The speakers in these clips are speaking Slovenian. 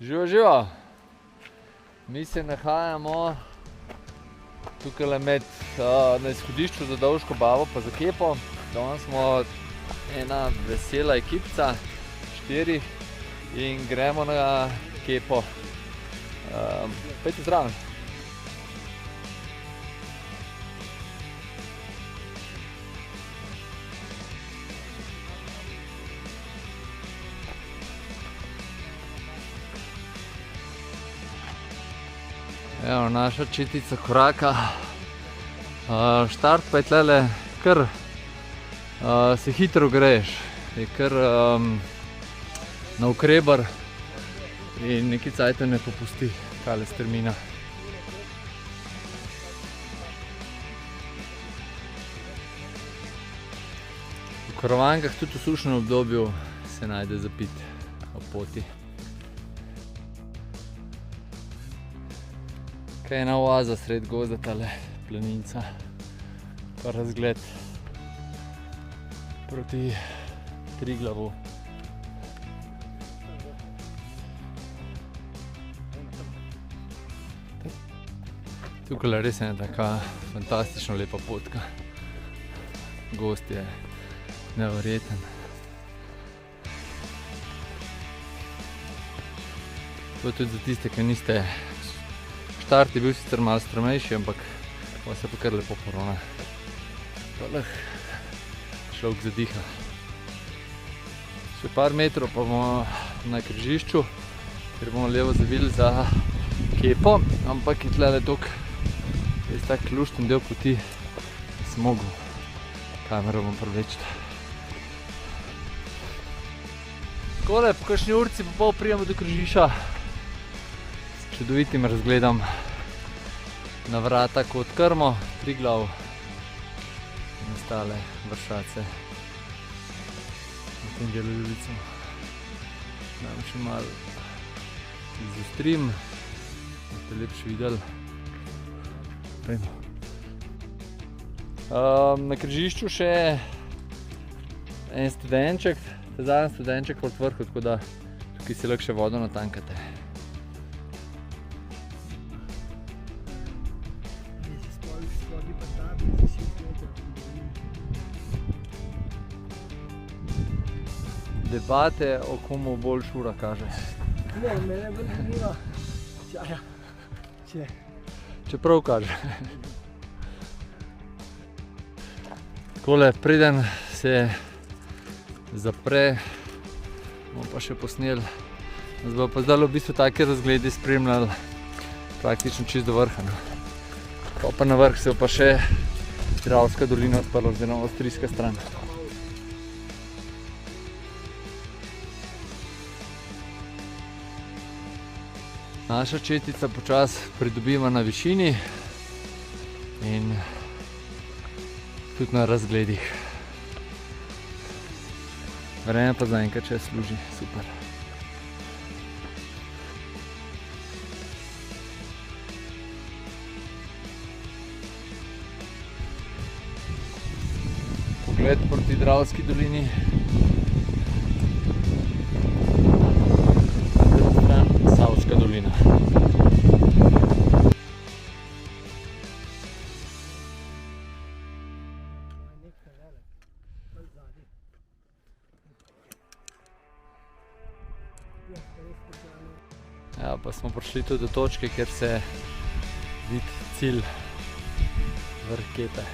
Živo, živo! Mi se nahajamo tukaj na izhodišču za Dolško Bavo pa za Kepo. Danes smo ena vesela ekipca, 4 in gremo na Kepo. Pejte zraven! Evo, naša četica koraka. Štart pa je tlele kar se hitro greješ. Je kar navkrebar in neki cajt ne popusti tale strmina. V karavankah tudi v sušnem obdobju se najde za piti ob poti. Kaj je ena oaza sred gozda, tale planinca, pa razgled proti Triglavu. Tukaj res je taka fantastično lepa potka. Gozd je neverjeten. To je tudi za tiste, ki niste. Štart je bil sicer malo strmejši, ampak pa se pa kar lepo porona. Pa lahko človek zadiha. Še par metrov pa bomo na križišču, ker bomo levo zavili za Kepo, ampak je tlele toliko res tak lušten del poti, da sem mogel kamero bom privlečiti. Takole, po kakšni urci pa pol pridemo do križišča. Čudovitim razgledam na vrata kot Krmo, Triglav in ostale vršace na tem delu Ljubico. Dam še malo izostrim, da ste lepše videli. Na križišču še en studenček, ta zadnji studenček proti vrhu, tako da tukaj si lahko še vodo natankate. Debate o komu bolj šura kaže. Ne, mene bolj šura. Čeprav kaže. Takole, preden se zapre, bomo pa še posneli. Nas bo pa zdaj v bistvu take razgledi spremljali praktično čist do vrha. Pa na vrh se bo pa še Dravska dolina odprla, oziroma avstrijska stran. Naša četica počas pridobiva na višini in tudi na razgledih. Vreme pa zaenkrat še služi, super. Pogled proti Dravski dolini. Savska dolina. Ja, pa smo prišli tudi do točke, kjer se vidi cilj vrh Kepe.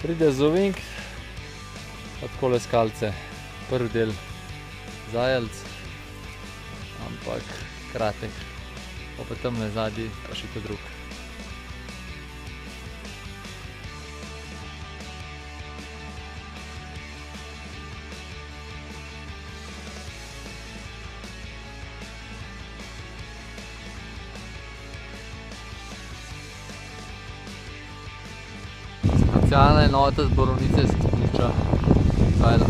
Pride Zovink, pa takole skalce. Prvi del Zajelc, ampak kratek. Pa tamle zadnji pa še to drug. Specialna enota z Borovnice se spušča Kajla.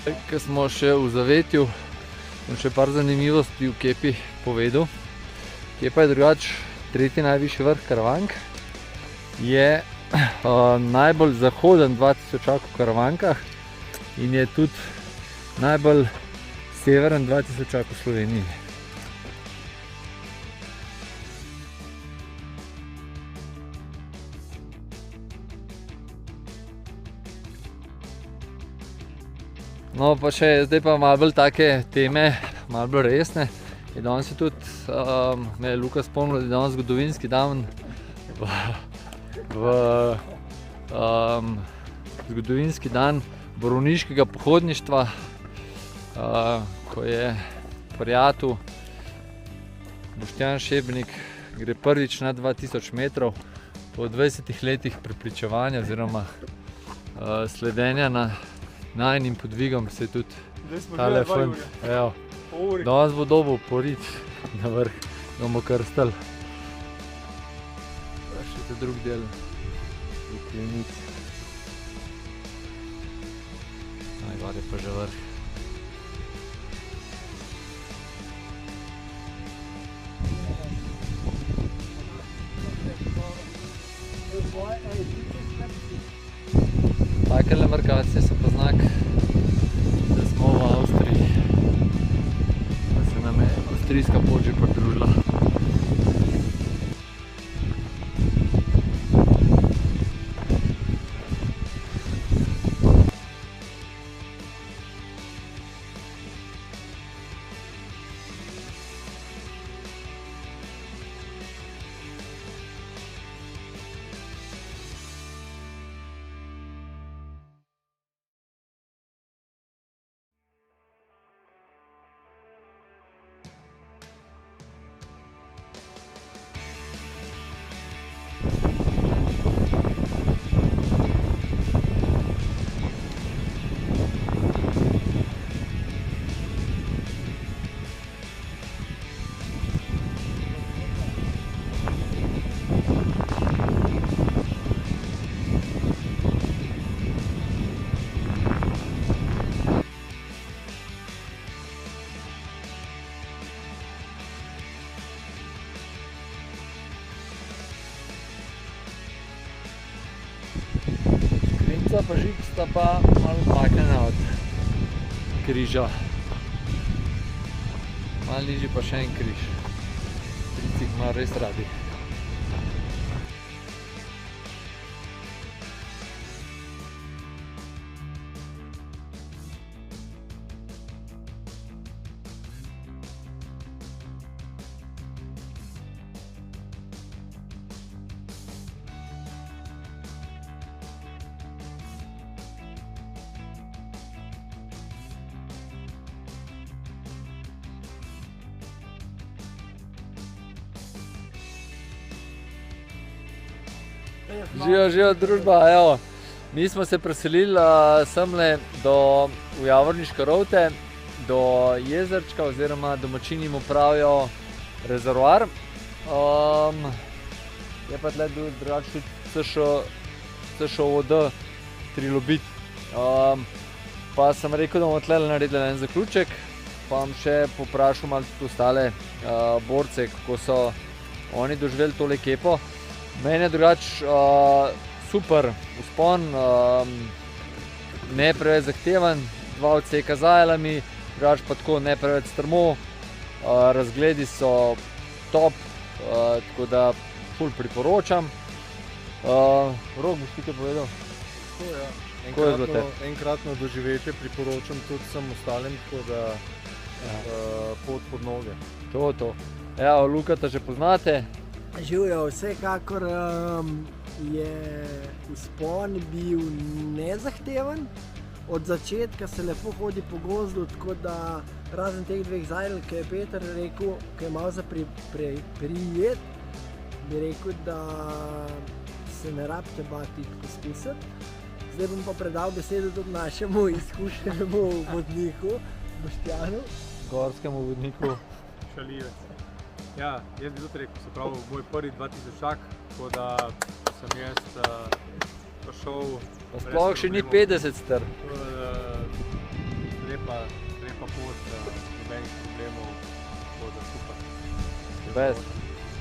Ko smo še v zavetju, bom še par zanimivosti v Kepi povedal. Kepa je drugače tretji najvišji vrh Karavank. Je najbolj zahoden 2000 v Karavankah in je tudi najbolj severen 2000 v Sloveniji. No pa še zdaj pa malo bolj take teme, malo bolj resne. In danes je tudi, me je Luka spomnil, da je danes zgodovinski dan zgodovinski dan borovniškega pohodništva, ko je prijatelj Boštjan Šebnik gre prvič na 2000 metrov po 20 letih prepričevanja oziroma sledenja najnim podvigom se je tudi tale fant. Danes bo dobil porit na vrh, ga bomo krstali. Pa še te drug del uklenic. Najgore pa že vrh. Takele markacije so pa znak, da smo v Avstriji. Da se nam je avstrijska pot že pridružila. Skrinjica pa žig sta pa malo odmaknjena od križa. Malo nižji pa še en križ. Strici jih imajo res radi. Živijo družba, evo. Mi smo se preselili semle v Javorniške Rovte, do jezerčka oziroma domačini mu pravijo rezervoar. Je pa tle drugače CŠOD Trilobit. Pa sem rekel, da bomo tle naredili en zaključek, pa bom še poprašal malo tudi ostale borce, kako so oni doživeli tole kepo. Meni je drugače super vzpon, ne preveč zahteven, 2 odseka z ajlami, drugače pa tako ne preveč strmo, razgledi so top, tako da ful priporočam. Rok, boš ti kaj povedal? Tako ja, enkratno doživetje priporočam tudi vsem ostalim, tako da pot pod noge. To. Evo, Lukata že poznate. Živijo, vsekakor je vzpon bil nezahteven. Od začetka se lepo hodi po gozdu, tako da razen teh 2 zajl, ki je Peter rekel, ki je malo za prijet, bi rekel, da se ne rabite bati poskusiti. Zdaj bom pa predal besedo tudi našemu izkušenemu vodniku, Boštjanu. Gorskemu vodniku. Šaljivec. Ja, jaz bi tudi rekel, se pravi, moj prvi 2000, tako da sem jaz prišel... Pa sploh še ni 50 star. lepa pot, nobenih problemov, tako da super. Best.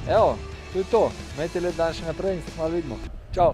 Evo, to je to. Imejte lep dan še naprej in se kmalu vidimo. Čau!